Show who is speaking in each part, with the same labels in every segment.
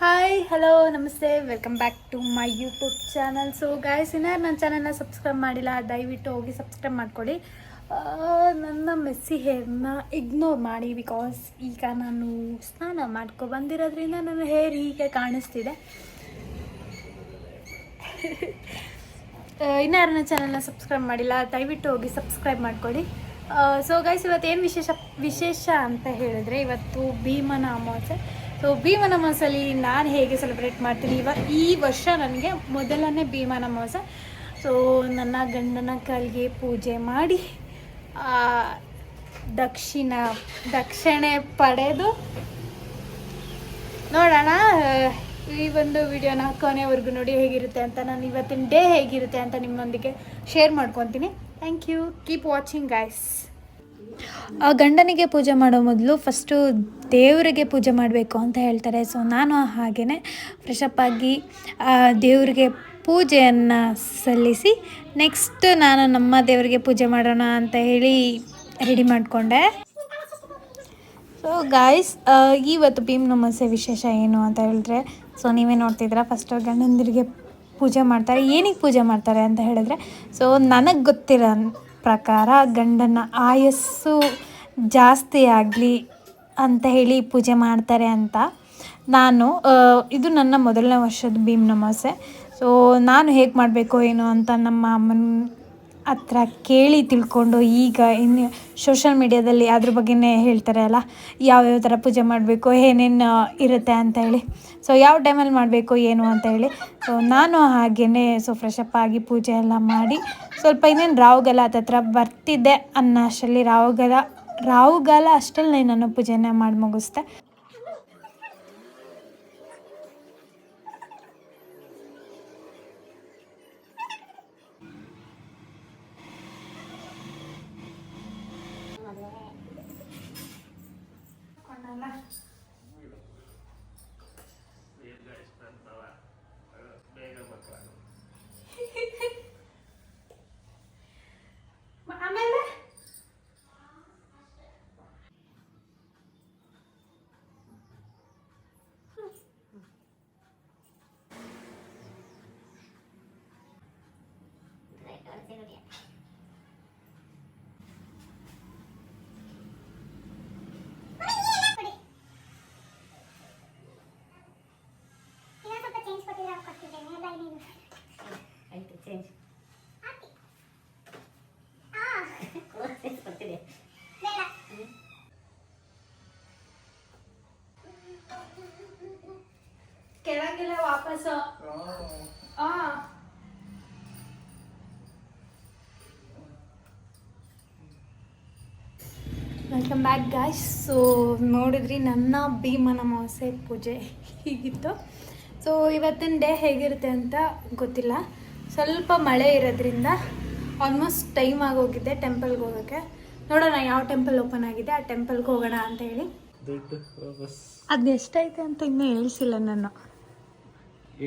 Speaker 1: Hi hello ನಮಸ್ತೆ welcome back to my YouTube channel. So guys, ಇನ್ನಾರು ನನ್ನ ಚಾನಲ್ನ ಸಬ್ಸ್ಕ್ರೈಬ್ ಮಾಡಿಲ್ಲ, ದಯವಿಟ್ಟು ಹೋಗಿ ಸಬ್ಸ್ಕ್ರೈಬ್ ಮಾಡ್ಕೊಳ್ಳಿ. ನನ್ನ ಮೆಸ್ಸಿ ಹೇರ್ನ ಇಗ್ನೋರ್ ಮಾಡಿ, ಬಿಕಾಸ್ ಈಗ ನಾನು ಸ್ನಾನ ಮಾಡ್ಕೊ ಬಂದಿರೋದ್ರಿಂದ ನನ್ನ ಹೇರ್ ಹೀಗೆ ಕಾಣಿಸ್ತಿದೆ. ಇನ್ನಾರು ನನ್ನ ಚಾನಲ್ನ ಸಬ್ಸ್ಕ್ರೈಬ್ ಮಾಡಿಲ್ಲ, ದಯವಿಟ್ಟು ಹೋಗಿ ಸಬ್ಸ್ಕ್ರೈಬ್ ಮಾಡ್ಕೊಳ್ಳಿ. ಸೊ ಗೈಸ್, ಇವತ್ತೇನು ವಿಶೇಷ ಅಂತ ಹೇಳಿದ್ರೆ, ಇವತ್ತು ಭೀಮನ ಅಮಾವಾಸ್ಯೆ. ಸೊ ಭೀಮನ ಅಮಾವಾಸ್ಯೆಯಲ್ಲಿ ನಾನು ಹೇಗೆ ಸೆಲೆಬ್ರೇಟ್ ಮಾಡ್ತೀನಿ, ಈ ವರ್ಷ ನನಗೆ ಮೊದಲನೇ ಭೀಮನ ಅಮಾವಾಸ್ಯೆ. ಸೊ ನನ್ನ ಗಂಡನ ಕಾಲಿಗೆ ಪೂಜೆ ಮಾಡಿ ದಕ್ಷಿಣೆ ಪಡೆದು ನೋಡೋಣ. ಈ ಒಂದು ವಿಡಿಯೋನ ಕೊನೆವರೆಗೂ ನೋಡಿ ಹೇಗಿರುತ್ತೆ ಅಂತ, ನಾನು ಇವತ್ತಿನ ಡೇ ಹೇಗಿರುತ್ತೆ ಅಂತ ನಿಮ್ಮೊಂದಿಗೆ ಶೇರ್ ಮಾಡ್ಕೊತೀನಿ. Thank you, keep watching guys. ಗಂಡನಿಗೆ ಪೂಜೆ ಮಾಡೋ ಮೊದಲು ಫಸ್ಟು ದೇವರಿಗೆ ಪೂಜೆ ಮಾಡಬೇಕು ಅಂತ ಹೇಳ್ತಾರೆ. ಸೊ ನಾನು ಹಾಗೆಯೇ ಫ್ರೆಶಪ್ ಆಗಿ ದೇವರಿಗೆ ಪೂಜೆಯನ್ನು ಸಲ್ಲಿಸಿ ನೆಕ್ಸ್ಟ್ ನಾನು ನಮ್ಮ ದೇವರಿಗೆ ಪೂಜೆ ಮಾಡೋಣ ಅಂತ ಹೇಳಿ ರೆಡಿ ಮಾಡಿಕೊಂಡೆ. ಸೊ ಗಾಯ್ಸ್, ಇವತ್ತು ಭೀಮನ ಅಮಾವಾಸ್ಯೆ ವಿಶೇಷ ಏನು ಅಂತ ಹೇಳಿದ್ರೆ, ಸೊ ನೀವೇ ನೋಡ್ತಿದ್ದೀರಾ, ಫಸ್ಟ್ ಗಂಡಂದಿರಿಗೆ ಪೂಜೆ ಮಾಡ್ತಾರೆ. ಏನಕ್ಕೆ ಪೂಜೆ ಮಾಡ್ತಾರೆ ಅಂತ ಹೇಳಿದ್ರೆ, ಸೊ ನನಗೆ ಗೊತ್ತಿರೋ ಪ್ರಕಾರ ಗಂಡನ ಆಯಸ್ಸು ಜಾಸ್ತಿ ಆಗಲಿ ಅಂತ ಹೇಳಿ ಪೂಜೆ ಮಾಡ್ತಾರೆ ಅಂತ. ಇದು ನನ್ನ ಮೊದಲನೇ ವರ್ಷದ ಭೀಮನ ಅಮಾವಾಸ್ಯೆ. ಸೊ ನಾನು ಹೇಗೆ ಮಾಡಬೇಕು ಏನು ಅಂತ ನಮ್ಮ ಅಮ್ಮನ ಹತ್ರ ಕೇಳಿ ತಿಳ್ಕೊಂಡು, ಈಗ ಇನ್ನು ಸೋಷಲ್ ಮೀಡ್ಯಾದಲ್ಲಿ ಅದ್ರ ಬಗ್ಗೆನೇ ಹೇಳ್ತಾರೆ ಅಲ್ಲ, ಯಾವ್ಯಾವ ಥರ ಪೂಜೆ ಮಾಡಬೇಕು, ಏನೇನು ಇರುತ್ತೆ ಅಂತ ಹೇಳಿ, ಸೊ ಯಾವ ಟೈಮಲ್ಲಿ ಮಾಡಬೇಕು ಏನು ಅಂತ ಹೇಳಿ. ಸೊ ನಾನು ಹಾಗೆಯೇ ಫ್ರೆಶಪ್ ಆಗಿ ಪೂಜೆ ಎಲ್ಲ ಮಾಡಿ ಸ್ವಲ್ಪ ಇನ್ನೇನು ರಾಹುಗಾಲ ಹತ್ರ ಬರ್ತಿದ್ದೆ ಅನ್ನೋ ಅಷ್ಟರಲ್ಲಿ ರಾಹುಗಾಲ ಅಷ್ಟರಲ್ಲಿ ನಾನು ಪೂಜೆನ ಮಾಡಿ ಮುಗಿಸ್ದೆ. ಕೆಳಗೆಲ್ಲ ವಾಪಸ್ ವೆಲ್ಕಮ್ ಬ್ಯಾಕ್ ಗಾಯ್ಸ್. ಸೊ ನೋಡಿದ್ರಿ ನನ್ನ ಭೀಮನ ಅಮಾವಾಸ್ಯೆ ಪೂಜೆ ಹೀಗಿತ್ತು. ಸೊ ಇವತ್ತಿನ ಡೇ ಹೇಗಿರುತ್ತೆ ಅಂತ ಗೊತ್ತಿಲ್ಲ, ಸ್ವಲ್ಪ ಮಳೆ ಇರೋದ್ರಿಂದ ಆಲ್ಮೋಸ್ಟ್ ಟೈಮ್ ಆಗೋಗಿದೆ ಟೆಂಪಲ್ಗೆ ಹೋಗೋಕ್ಕೆ. ನೋಡೋಣ ಯಾವ ಟೆಂಪಲ್ ಓಪನ್ ಆಗಿದೆ, ಆ ಟೆಂಪಲ್ಗೆ ಹೋಗೋಣ ಅಂತ ಹೇಳಿ. ಅದು ಎಷ್ಟೈತೆ ಅಂತ ಇನ್ನೂ ಹೇಳಿಸಿಲ್ಲ ನಾನು.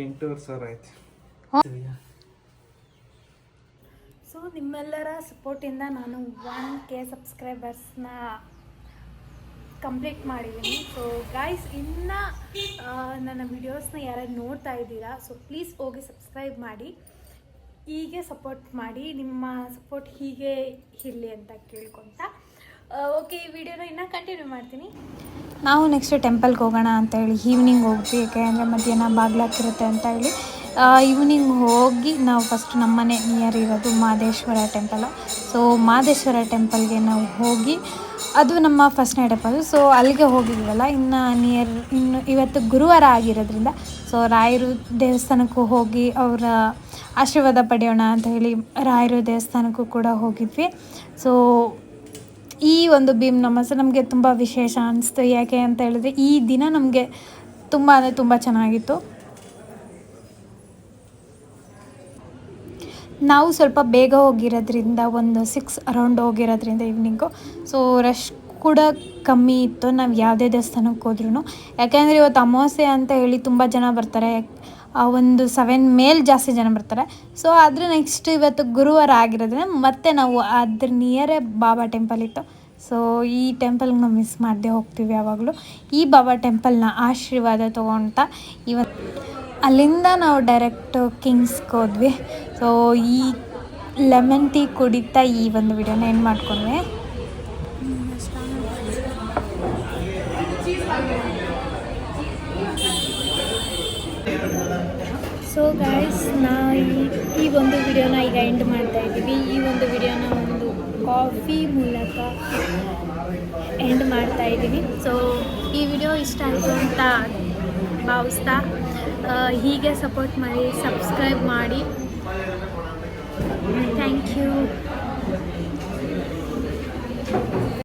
Speaker 2: 8,000 ಆಯ್ತು.
Speaker 1: ಸೊ ನಿಮ್ಮೆಲ್ಲರ ಸಪೋರ್ಟಿಂದ ನಾನು 1K ಸಬ್ಸ್ಕ್ರೈಬರ್ಸ್ನ ಕಂಪ್ಲೀಟ್ ಮಾಡಿದ್ದೀನಿ. ಸೊ ಗಾಯ್ಸ್, ಇನ್ನು ನನ್ನ ವಿಡಿಯೋಸ್ನ ಯಾರು ನೋಡ್ತಾ ಇದ್ದೀರಾ, ಸೊ ಪ್ಲೀಸ್ ಹೋಗಿ ಸಬ್ಸ್ಕ್ರೈಬ್ ಮಾಡಿ, ಹೀಗೆ ಸಪೋರ್ಟ್ ಮಾಡಿ, ನಿಮ್ಮ ಸಪೋರ್ಟ್ ಹೀಗೆ ಇರಲಿ ಅಂತ ಕೇಳ್ಕೊತ ಓಕೆ, ಈ ವಿಡಿಯೋನ ಇನ್ನೂ ಕಂಟಿನ್ಯೂ ಮಾಡ್ತೀನಿ. ನಾವು ನೆಕ್ಸ್ಟ್ ಟೆಂಪಲ್ಗೆ ಹೋಗೋಣ ಅಂತ ಹೇಳಿ ಈವ್ನಿಂಗ್ ಹೋಗ್ತೀವಿ, ಯಾಕೆಂದರೆ ಮಧ್ಯಾಹ್ನ ಬಾಗ್ಲಾಕಿರುತ್ತೆ ಅಂತ ಹೇಳಿ ಈವ್ನಿಂಗ್ ಹೋಗಿ ನಾವು ಫಸ್ಟ್ ನಮ್ಮನೆ ನಿಯರ್ ಇರೋದು ಮಹದೇಶ್ವರ ಟೆಂಪಲು. ಸೊ ಮಹದೇಶ್ವರ ಟೆಂಪಲ್ಗೆ ನಾವು ಹೋಗಿ, ಅದು ನಮ್ಮ ಫಸ್ಟ್ನೇ ಟೆಂಪಲ್. ಸೊ ಅಲ್ಲಿಗೆ ಹೋಗಿದ್ದೀವಲ್ಲ, ಇನ್ನು ಇವತ್ತು ಗುರುವಾರ ಆಗಿರೋದ್ರಿಂದ ಸೊ ರಾಯರು ದೇವಸ್ಥಾನಕ್ಕೂ ಹೋಗಿ ಅವರ ಆಶೀರ್ವಾದ ಪಡೆಯೋಣ ಅಂತ ಹೇಳಿ ರಾಯರು ದೇವಸ್ಥಾನಕ್ಕೂ ಕೂಡ ಹೋಗಿದ್ವಿ. ಸೊ ಈ ಒಂದು ಭೀಮನ ಅಮಾವಾಸ್ಯೆ ನಮಗೆ ತುಂಬ ವಿಶೇಷ ಅನಿಸ್ತು. ಯಾಕೆ ಅಂತ ಹೇಳಿದ್ರೆ, ಈ ದಿನ ನಮಗೆ ತುಂಬ ಅಂದರೆ ತುಂಬ ಚೆನ್ನಾಗಿತ್ತು. ನಾವು ಸ್ವಲ್ಪ ಬೇಗ ಹೋಗಿರೋದ್ರಿಂದ, ಒಂದು 6 ಅರೌಂಡ್ ಹೋಗಿರೋದ್ರಿಂದ ಈವ್ನಿಂಗು, ಸೊ ರಶ್ ಕೂಡ ಕಮ್ಮಿ ಇತ್ತು ನಾವು ಯಾವುದೇ ದೇವಸ್ಥಾನಕ್ಕೆ ಹೋದ್ರೂ. ಯಾಕೆಂದರೆ ಇವತ್ತು ಅಮಾವಾಸ್ಯೆ ಅಂತ ಹೇಳಿ ತುಂಬ ಜನ ಬರ್ತಾರೆ, ಒಂದು 7 ಮೇಲೆ ಜಾಸ್ತಿ ಜನ ಬರ್ತಾರೆ. ಸೊ ಆದರೆ ನೆಕ್ಸ್ಟ್ ಇವತ್ತು ಗುರುವಾರ ಆಗಿರೋದ್ರಿಂದ ಮತ್ತೆ ನಾವು ಅದ್ರ ನಿಯರೇ ಬಾಬಾ ಟೆಂಪಲ್ ಇತ್ತು. ಸೊ ಈ ಟೆಂಪಲ್ಗೆ ನಾವು ಮಿಸ್ ಮಾಡದೆ ಹೋಗ್ತೀವಿ ಯಾವಾಗಲೂ. ಈ ಬಾಬಾ ಟೆಂಪಲ್ನ ಆಶೀರ್ವಾದ ತೊಗೊಳ್ತಾ ಅಲ್ಲಿಂದ ನಾವು ಡೈರೆಕ್ಟ್ ಕಿಂಗ್ಸ್ಗೆ ಹೋದ್ವಿ. ಸೊ ಈ ಲೆಮನ್ ಟೀ ಕುಡಿತಾ ಈ ಒಂದು ವಿಡಿಯೋನ ಏನು ಮಾಡ್ಕೊಂಡ್ವಿ. ಸೊ ಗೈಸ್, ಈ ಒಂದು ವಿಡಿಯೋನ ಈಗ ಎಂಡ್ ಮಾಡ್ತಾಯಿದ್ದೀವಿ. ಈ ಒಂದು ವಿಡಿಯೋನ ಒಂದು ಕಾಫಿ ಮೂಲಕ ಎಂಡ್ ಮಾಡ್ತಾಯಿದ್ದೀನಿ. ಸೊ ಈ ವಿಡಿಯೋ ಇಷ್ಟ ಆಯಿತು ಅಂತ ಭಾವಿಸ್ತಾ ಹೀಗೆ ಸಪೋರ್ಟ್ ಮಾಡಿ, ಸಬ್ಸ್ಕ್ರೈಬ್ ಮಾಡಿ. Thank you.